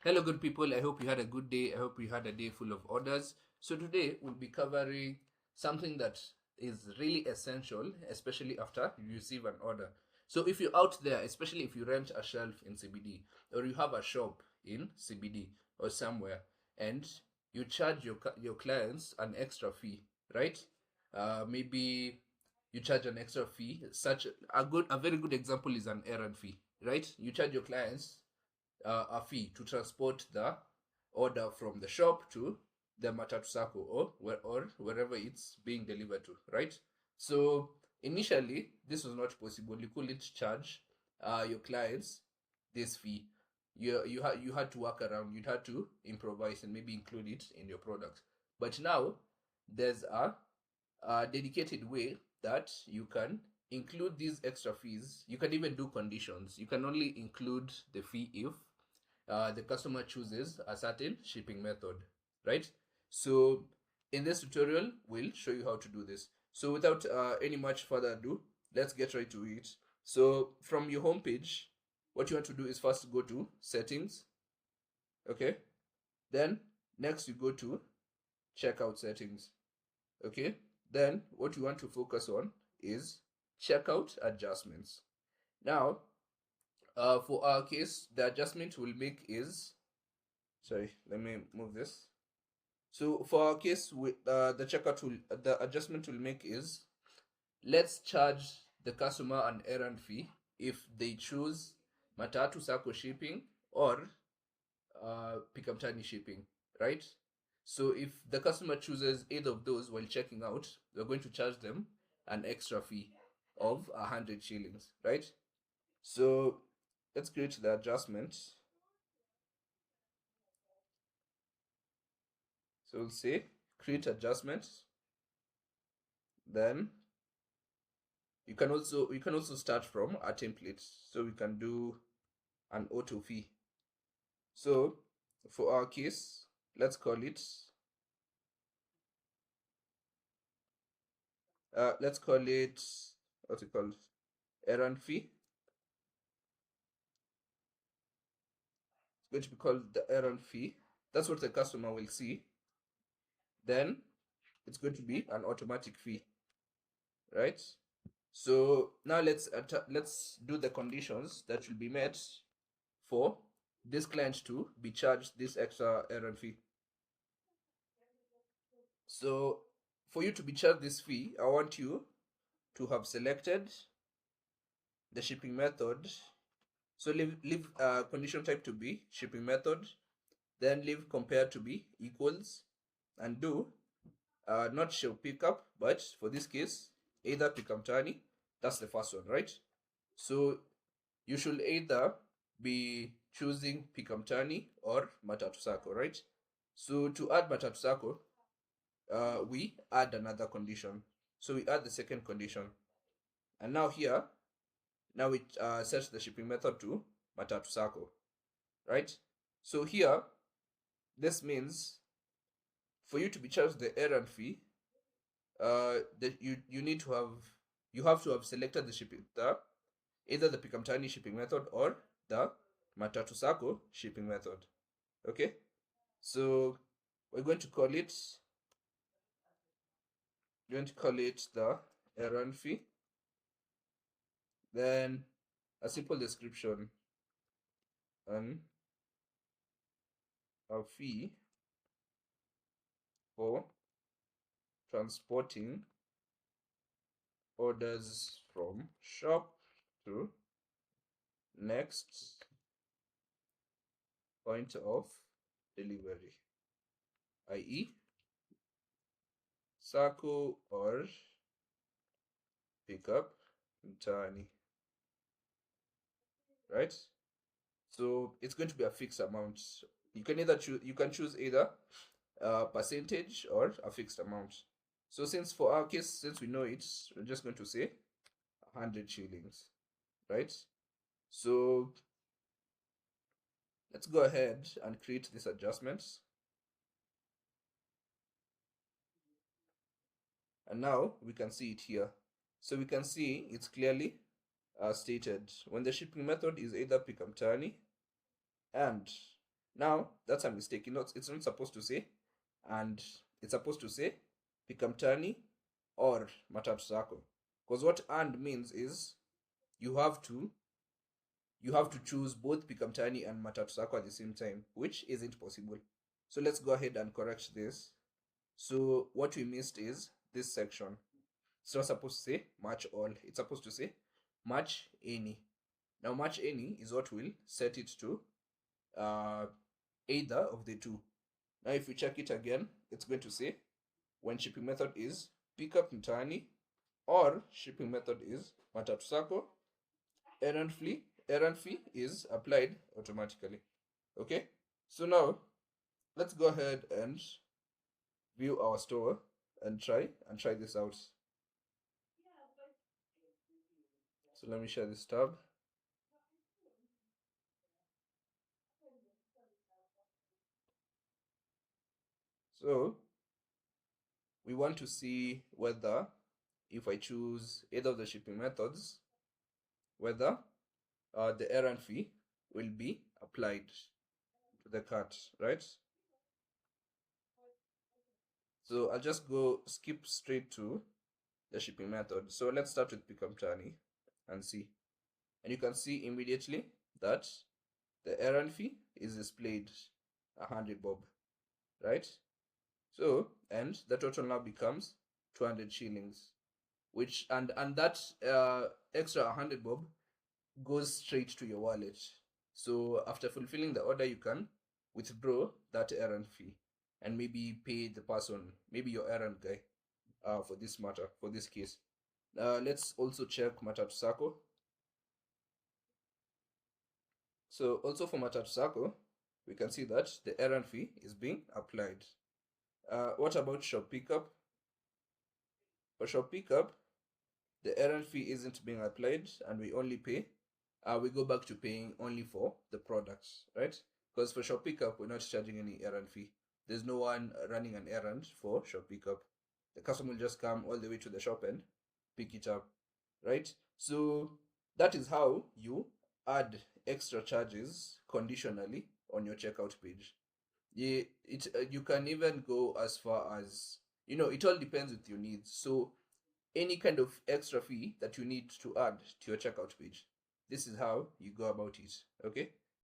Hello, good people. I hope you had a good day. I hope you had a day full of orders. So, today we'll be covering something that is really essential, especially after you receive an order. So, if you're out there, especially if you rent a shelf in CBD or you have a shop in CBD or somewhere, and you charge your clients an extra fee, right? Maybe you charge an extra fee. Such a very good example is an errand fee, right? You charge your clients a fee to transport the order from the shop to the matatu sacco or wherever it's being delivered to, right? So initially, this was not possible. You couldn't charge your clients this fee. You had to work around. You had to improvise and maybe include it in your product. But now there's a dedicated way that you can include these extra fees. You can even do conditions. You can only include the fee if the customer chooses a certain shipping method, right? So in this tutorial, we'll show you how to do this. So without any much further ado, let's get right to it. So from your home page, what you want to do is first go to settings, okay? Then next you go to checkout settings, okay? Then what you want to focus on is checkout adjustments. Now, for our case, the adjustment we'll make is, sorry, let me move this. So for our case, with the adjustment we'll make is, let's charge the customer an errand fee if they choose Matatu Sacco shipping or Pikamtani shipping, right? So if the customer chooses either of those while checking out, we're going to charge them an extra fee of 100 shillings, right? So let's create the adjustment. So we'll say create adjustment. Then you can also start from a template. So we can do an auto fee. So for our case, let's call it what's it called? Errand fee. It's going to be called the errand fee. That's what the customer will see. Then it's going to be an automatic fee, right? So now let's do the conditions that will be met for this client to be charged this extra errand fee. So for you to be charged this fee, I want you to have selected the shipping method. So leave condition type to be shipping method, then leave compare to be equals, and do not show pickup, but for this case, either Pikamtani. That's the first one, right? So you should either be choosing Pikamtani or Matatu Sacco, right? So to add Matatu Sacco, we add another condition. So we add the second condition. And now here, now we set the shipping method to Matatu Sacco, right? So here, this means for you to be charged the errand fee, that you have to have selected either the Pikamtani shipping method or the Matatu Sacco shipping method. Okay, so we're going to call it the errand fee. Then a simple description, and a fee for transporting orders from shop to next point of delivery, i.e. Sacco or pickup mtaani, right? So it's going to be a fixed amount. You can choose either a percentage or a fixed amount. So since for our case, since we know it, we're just going to say 100 shillings, right? So let's go ahead and create these adjustments. And now we can see it here. So we can see it's clearly stated when the shipping method is either Pikamtani and Now that's a mistake. It's not supposed to say, and it's supposed to say Pikamtani or Matatu Sako. Because what and means is you have to you have to choose both Pikamtani and Matatu Sako at the same time, which isn't possible. So let's go ahead and correct this. So what we missed is this section. It's not supposed to say match all. It's supposed to say match any. Now match any is what will set it to uh, either of the two. Now if we check it again, it's going to say when shipping method is pickup mtaani or shipping method is matatu sako, errand fee is applied automatically. Okay, so now let's go ahead and view our store and try this out. So let me share this tab. So we want to see whether if I choose either of the shipping methods, whether the errand fee will be applied to the cart, right? So I'll just go skip straight to the shipping method. So let's start with Pick Up Journey and see. And you can see immediately that the errand fee is displayed 100 bob, right? So, and the total now becomes 200 shillings, which and that extra 100 bob goes straight to your wallet. So after fulfilling the order, you can withdraw that errand fee and maybe pay the person, maybe your errand guy, for this matter, for this case. Let's also check Matatu Sako. So also for Matatu Sako, we can see that the errand fee is being applied. What about shop pickup? For shop pickup, the errand fee isn't being applied and we only pay. We go back to paying only for the products, right? Because for shop pickup, we're not charging any errand fee. There's no one running an errand for shop pickup. The customer will just come all the way to the shop and pick it up, right? So that is how you add extra charges conditionally on your checkout page. You can even go as far as, it all depends with your needs. So any kind of extra fee that you need to add to your checkout page, this is how you go about it. Okay,